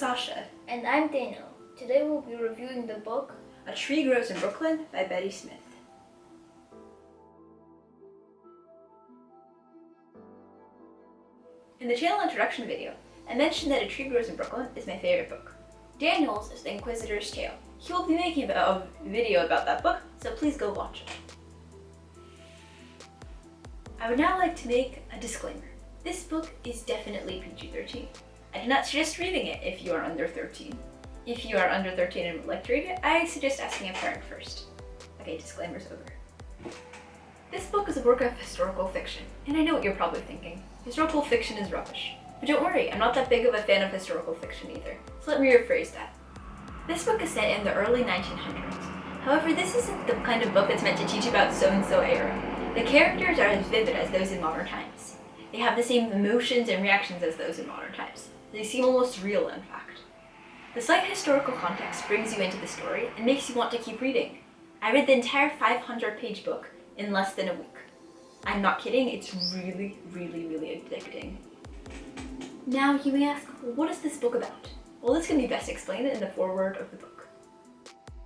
Sasha. And I'm Daniel. Today we'll be reviewing the book A Tree Grows in Brooklyn by Betty Smith. In the channel introduction video, I mentioned that A Tree Grows in Brooklyn is my favorite book. Daniel's is The Inquisitor's Tale. He will be making a video about that book, so please go watch it. I would now like to make a disclaimer. This book is definitely PG-13. I do not suggest reading it if you are under 13. If you are under 13 and would like to read it, I suggest asking a parent first. Okay, disclaimer's over. This book is a work of historical fiction, and I know what you're probably thinking. Historical fiction is rubbish. But don't worry, I'm not that big of a fan of historical fiction either, so let me rephrase that. This book is set in the early 1900s. However, this isn't the kind of book that's meant to teach about so-and-so era. The characters are as vivid as those in modern times. They have the same emotions and reactions as those in modern times. They seem almost real, in fact. The slight historical context brings you into the story and makes you want to keep reading. I read the entire 500-page book in less than a week. I'm not kidding, it's really, really, really addicting. Now you may ask, what is this book about? Well, this can be best explained in the foreword of the book.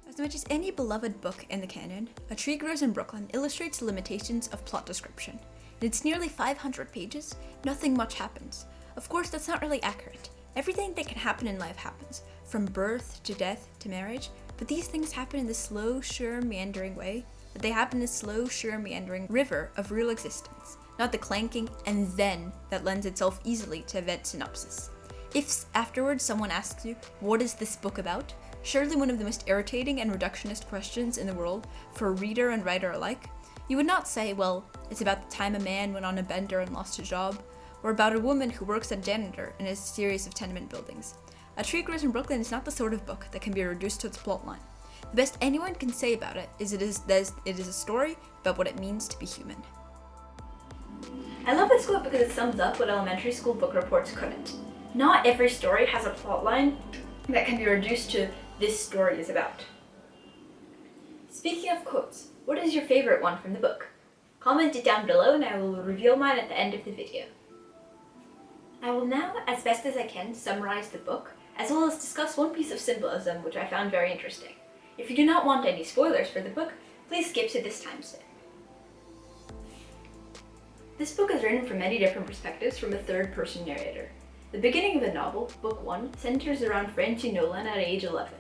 As much as any beloved book in the canon, A Tree Grows in Brooklyn illustrates the limitations of plot description. In its nearly 500 pages, nothing much happens. Of course, that's not really accurate. Everything that can happen in life happens, from birth to death to marriage, but these things happen in this slow, sure, meandering way, that they happen in this slow, sure, meandering river of real existence, not the clanking and then that lends itself easily to event synopsis. If afterwards someone asks you, what is this book about? Surely one of the most irritating and reductionist questions in the world for reader and writer alike, you would not say, well, it's about the time a man went on a bender and lost his job, or about a woman who works as a janitor in a series of tenement buildings. A Tree Grows in Brooklyn is not the sort of book that can be reduced to its plotline. The best anyone can say about it is it is a story about what it means to be human. I love this quote because it sums up what elementary school book reports couldn't. Not every story has a plotline that can be reduced to this story is about. Speaking of quotes, what is your favorite one from the book? Comment it down below and I will reveal mine at the end of the video. I will now, as best as I can, summarize the book, as well as discuss one piece of symbolism which I found very interesting. If you do not want any spoilers for the book, please skip to this timestamp. This book is written from many different perspectives from a third-person narrator. The beginning of the novel, Book 1, centers around Francie Nolan at age 11.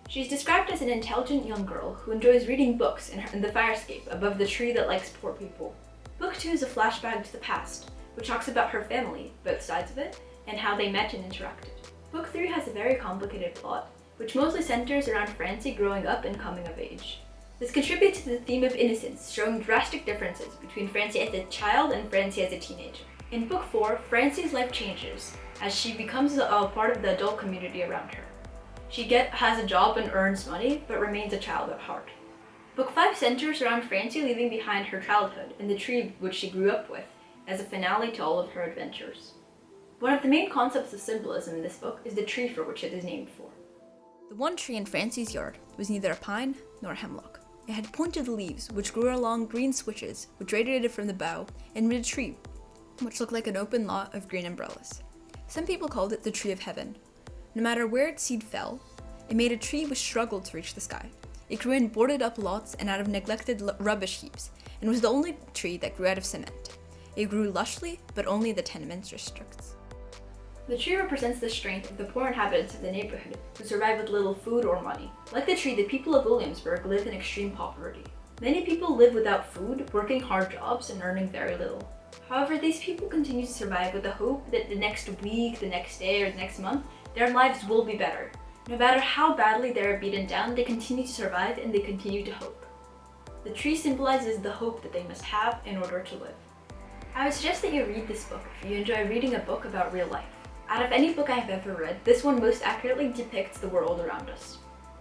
She is described as an intelligent young girl who enjoys reading books in the firescape above the tree that likes poor people. Book 2 is a flashback to the past, which talks about her family, both sides of it, and how they met and interacted. Book 3 has a very complicated plot, which mostly centers around Francie growing up and coming of age. This contributes to the theme of innocence, showing drastic differences between Francie as a child and Francie as a teenager. In Book 4, Francie's life changes as she becomes a part of the adult community around her. She has a job and earns money, but remains a child at heart. Book 5 centers around Francie leaving behind her childhood and the tree which she grew up with, as a finale to all of her adventures. One of the main concepts of symbolism in this book is the tree for which it is named for. The one tree in Francie's yard was neither a pine nor a hemlock. It had pointed leaves which grew along green switches which radiated from the bough and made a tree which looked like an open lot of green umbrellas. Some people called it the tree of heaven. No matter where its seed fell, it made a tree which struggled to reach the sky. It grew in boarded up lots and out of neglected rubbish heaps, and was the only tree that grew out of cement. It grew lushly, but only the tenements districts. The tree represents the strength of the poor inhabitants of the neighborhood who survive with little food or money. Like the tree, the people of Williamsburg live in extreme poverty. Many people live without food, working hard jobs, and earning very little. However, these people continue to survive with the hope that the next week, the next day, or the next month, their lives will be better. No matter how badly they are beaten down, they continue to survive and they continue to hope. The tree symbolizes the hope that they must have in order to live. I would suggest that you read this book if you enjoy reading a book about real life. Out of any book I have ever read, this one most accurately depicts the world around us.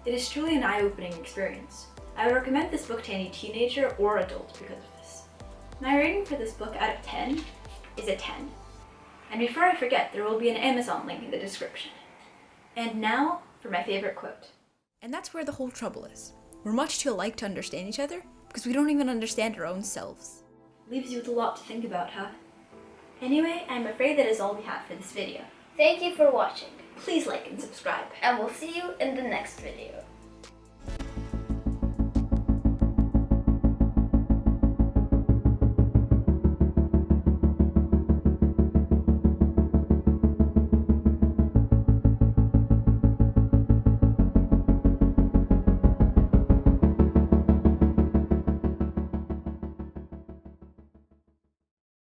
It is truly an eye-opening experience. I would recommend this book to any teenager or adult because of this. My rating for this book out of 10 is a 10. And before I forget, there will be an Amazon link in the description. And now for my favorite quote. And that's where the whole trouble is. We're much too alike to understand each other because we don't even understand our own selves. Leaves you with a lot to think about, huh? Anyway, I'm afraid that is all we have for this video. Thank you for watching, Please like and subscribe. and we'll see you in the next video.